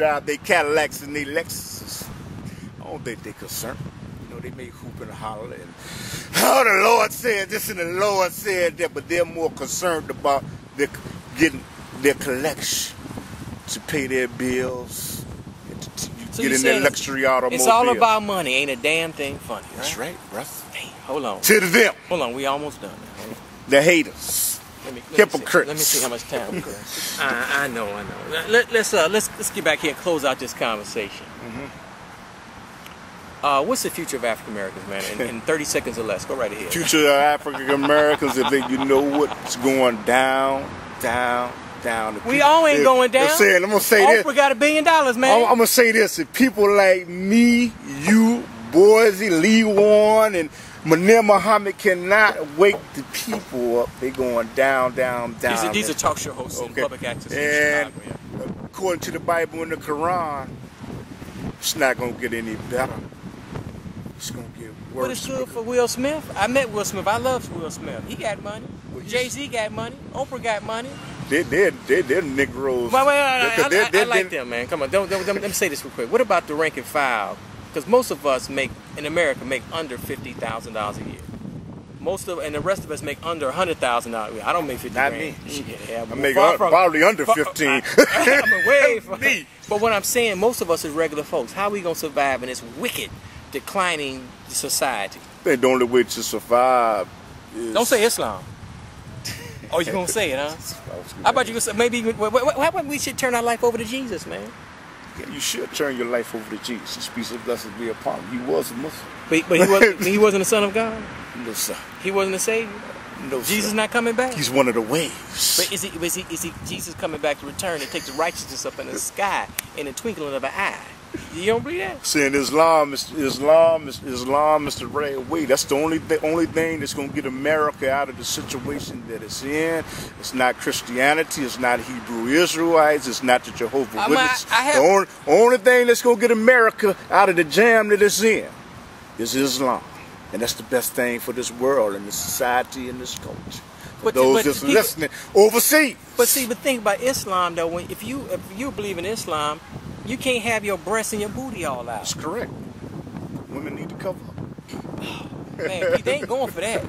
drive their Cadillacs and their Lexuses. I don't think they're concerned. You know, they may hoop and holler and, oh, the Lord said this and the Lord said that, but they're more concerned about getting their collection to pay their bills, so get in their luxury automobile. It's all about money. Ain't a damn thing funny. Right? That's right, brother. Hey, hold on. To them. Hold on. We almost done now. The haters. Hypocrites. Let me see how much time we got. I know. Let's get back here and close out this conversation. What's the future of African Americans, man? In 30 seconds or less. Go right ahead. Future of African Americans, if they, you know what's going down. We all ain't going down. I'm gonna say this. Oprah got $1 billion, man. I'm gonna say this. If people like me, you, Boise, Lee Warren, and Munir Muhammad cannot wake the people up, they going down. These are talk show hosts in public access and in Chicago, yeah. According to the Bible and the Quran, it's not gonna get any better. It's gonna get worse. But it's good for Will Smith. I met Will Smith. I love Will Smith. He got money. Jay-Z got money. Oprah got money. They're Negroes. I like them, man. Come on, let me say this real quick. What about the rank and file? Because most of us in America make under $50,000 a year. And the rest of us make under $100,000 a year. I don't make 50 Not grand. me. Yeah, I make probably under 15. I'm way from me. But what I'm saying, most of us is regular folks. How are we gonna survive in this wicked, declining society? The only way to survive is... Don't say Islam. Oh, you gonna say it, huh? How about you gonna say, maybe, how about we should turn our life over to Jesus, man? Yeah, you should turn your life over to Jesus. Peace and blessings be upon him. He was a Muslim. But he wasn't the Son of God? No, sir. He wasn't the Savior? No, Jesus sir. Not coming back? He's one of the waves. But is he Jesus coming back to return and take the righteousness up in the sky in the twinkling of an eye? You don't believe that? Saying Islam is the right way. That's the only thing that's gonna get America out of the situation that it's in. It's not Christianity. It's not Hebrew Israelites. It's not the Jehovah's Witnesses. The only thing that's gonna get America out of the jam that it's in is Islam, and that's the best thing for this world and this society and this culture. For those just listening overseas. But think about Islam though. If you believe in Islam, you can't have your breasts and your booty all out. That's correct. Women need to cover up. Man, they ain't going for that.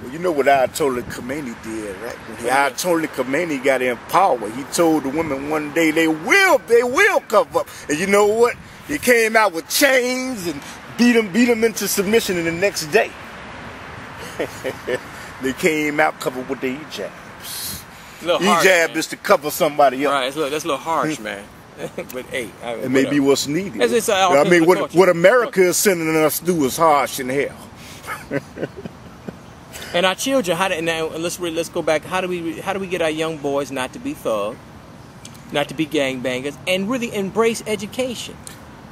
Well, you know what Ayatollah Khomeini did, right? When Ayatollah Khomeini got in power, he told the women one day they will cover up. And you know what? He came out with chains and beat them into submission, and the next day they came out covered with their hijabs. Hijab is to cover somebody else. Right, that's a little harsh, man. But hey, it may be what's needed. I mean, what America is sending us to do is harsh in hell. And our children, let's go back. How do we get our young boys not to be thugs, not to be gangbangers, and really embrace education?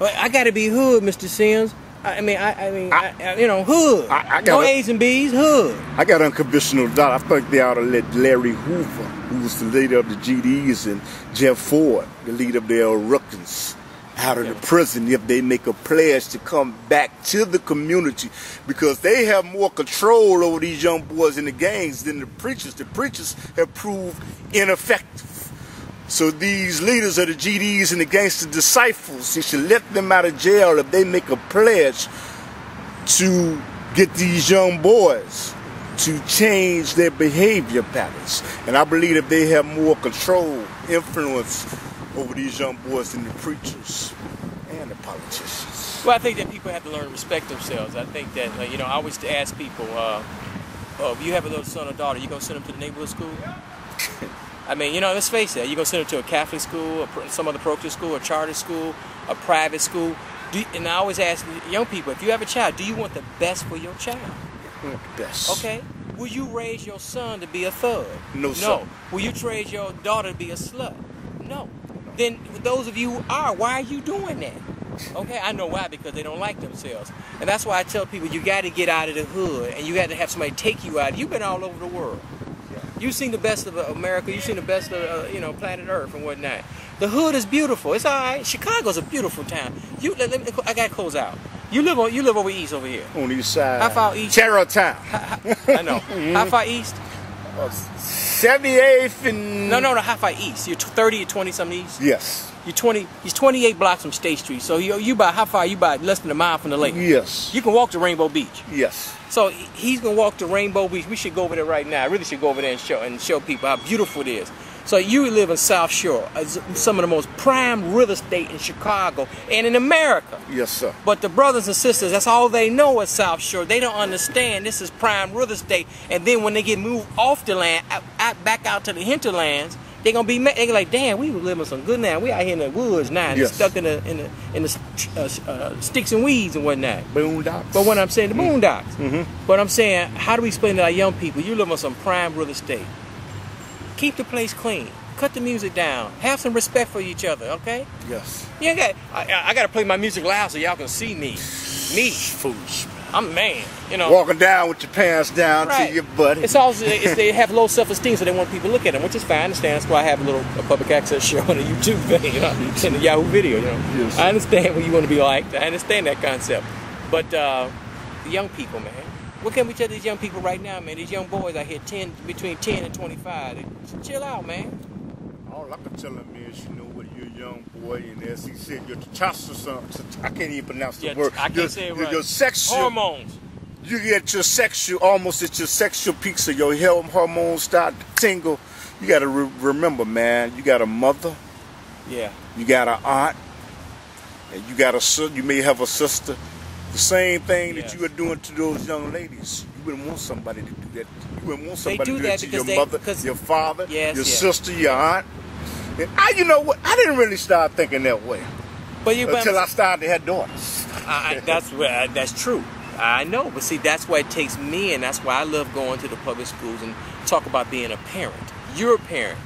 I got to be hood, Mr. Sims. I mean, hood. No A's and B's, hood. I got unconditional doubt. I think they ought to let Larry Hoover, who was the leader of the GDs, and Jeff Ford, the leader of the El Rookins, out of the prison if they make a pledge to come back to the community, because they have more control over these young boys in the gangs than the preachers. The preachers have proved ineffective. So these leaders of the GDs and the gangster disciples, they should let them out of jail if they make a pledge to get these young boys to change their behavior patterns. And I believe if they have more control, influence over these young boys than the preachers and the politicians. Well, I think that people have to learn to respect themselves. I think that, I always ask people, if you have a little son or daughter, you going to send them to the neighborhood school? I mean, let's face it. You're going to send them to a Catholic school, or some other parochial school, a charter school, a private school. And I always ask young people, if you have a child, do you want the best for your child? I want the best. Okay. Will you raise your son to be a thug? No, sir. Will you raise your daughter to be a slut? No. Then those of you who are, why are you doing that? Okay, I know why, because they don't like themselves. And that's why I tell people you got to get out of the hood, and you got to have somebody take you out. You've been all over the world. You've seen the best of America. You've seen the best of planet Earth and whatnot. The hood is beautiful. It's all right. Chicago's a beautiful town. I got to close out. You live over east over here. On the east side. How far east? Terror Town. I know. How far east? 78th and... No, Hi-Fi East. You're 30 or 20 something east? Yes. You're 20, he's 28 blocks from State Street. So you about, how far? You about less than a mile from the lake. Yes. You can walk to Rainbow Beach. Yes. So he's gonna walk to Rainbow Beach. We should go over there right now. I really should go over there and show people how beautiful it is. So you live in South Shore, some of the most prime real estate in Chicago and in America. Yes, sir. But the brothers and sisters, that's all they know is South Shore. They don't understand this is prime real estate. And then when they get moved off the land, back out to the hinterlands, they're gonna be like, damn, we were living some good now. We out here in the woods now, and yes. stuck in the sticks and weeds and whatnot. Boondocks. But what I'm saying, the boondocks. Mm-hmm. But I'm saying, how do we explain to our young people? You live on some prime real estate. Keep the place clean. Cut the music down. Have some respect for each other, okay? Yes. Yeah, I gotta play my music loud so y'all can see me. Me. Foolish. I'm a man, you know. Walking down with your pants down right. to your butt. It's also they have low self-esteem, so they want people to look at them, which is fine. I understand. That's why I have a public access show on a YouTube thing, you know, in the Yahoo video, you know. Yes. I understand what you want to be liked. I understand that concept. But the young people, man, what can we tell these young people right now, man? These young boys out here, between 10 and 25, they chill out, man. All I can tell them is, you know what, you're a young boy, and as he said, your testosterone, I can't even pronounce the word. I can't say it right. Your sexual hormones. You get your sexual, almost at your sexual peaks, so your hormones start to tingle. You got to remember, man, you got a mother. Yeah. You got an aunt. And you got you may have a sister. The same thing that you are doing to those young ladies. You wouldn't want somebody to do that. You wouldn't want somebody to do that to your mother, your father, your sister, your aunt. And you know what? I didn't really start thinking that way until I started to have daughters. That's true. I know, but see, that's why it takes me, and that's why I love going to the public schools and talk about being a parent. You're a parent,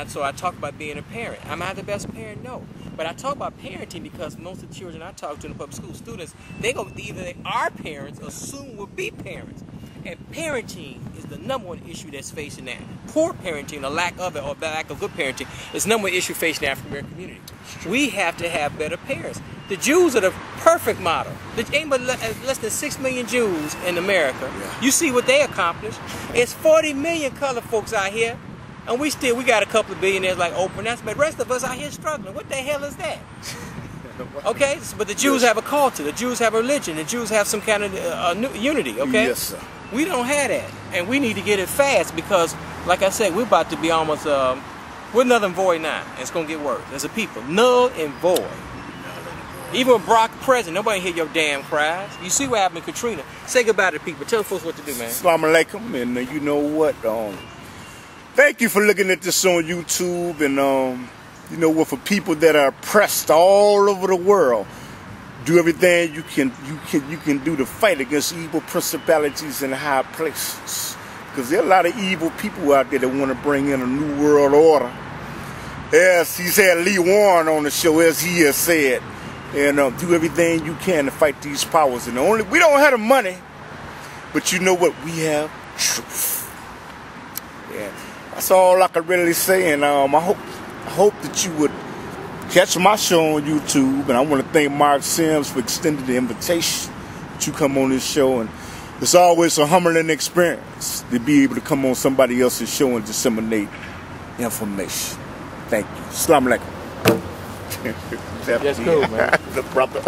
so I talk about being a parent. Am I the best parent? No. But I talk about parenting because most of the children I talk to in the public school, students, either they are parents or soon will be parents. And parenting is the number one issue that's facing that. Poor parenting, the lack of it, or the lack of good parenting, is the number one issue facing the African American community. We have to have better parents. The Jews are the perfect model. There's ain't but less than 6 million Jews in America. Yeah. You see what they accomplished. It's 40 million colored folks out here. And we got a couple of billionaires like Oprah, but the rest of us out here struggling. What the hell is that? Okay, but the Jews have a culture. The Jews have a religion. The Jews have some kind of unity. Okay. Yes, sir. We don't have that, and we need to get it fast because, like I said, we're about to be almost we're null and void now. And it's gonna get worse as a people. Null and void. Even with Brock president, nobody hear your damn cries. You see what happened to Katrina. Say goodbye to people. Tell folks what to do, man. Assalamu alaikum, and you know what? Thank you for looking at this on YouTube, and you know what? For people that are oppressed all over the world, do everything you can do to fight against evil principalities in high places. Because there are a lot of evil people out there that want to bring in a new world order. As he's had Lee Warren on the show, as he has said, and do everything you can to fight these powers. And we don't have the money, but you know what? We have truth. Yeah, that's all I can really say. And I hope that you would catch my show on YouTube. And I want to thank Marc Sims for extending the invitation to come on this show. And it's always a humbling experience to be able to come on somebody else's show and disseminate information. Thank you. Assalamu alaikum. That's cool, man. The brother.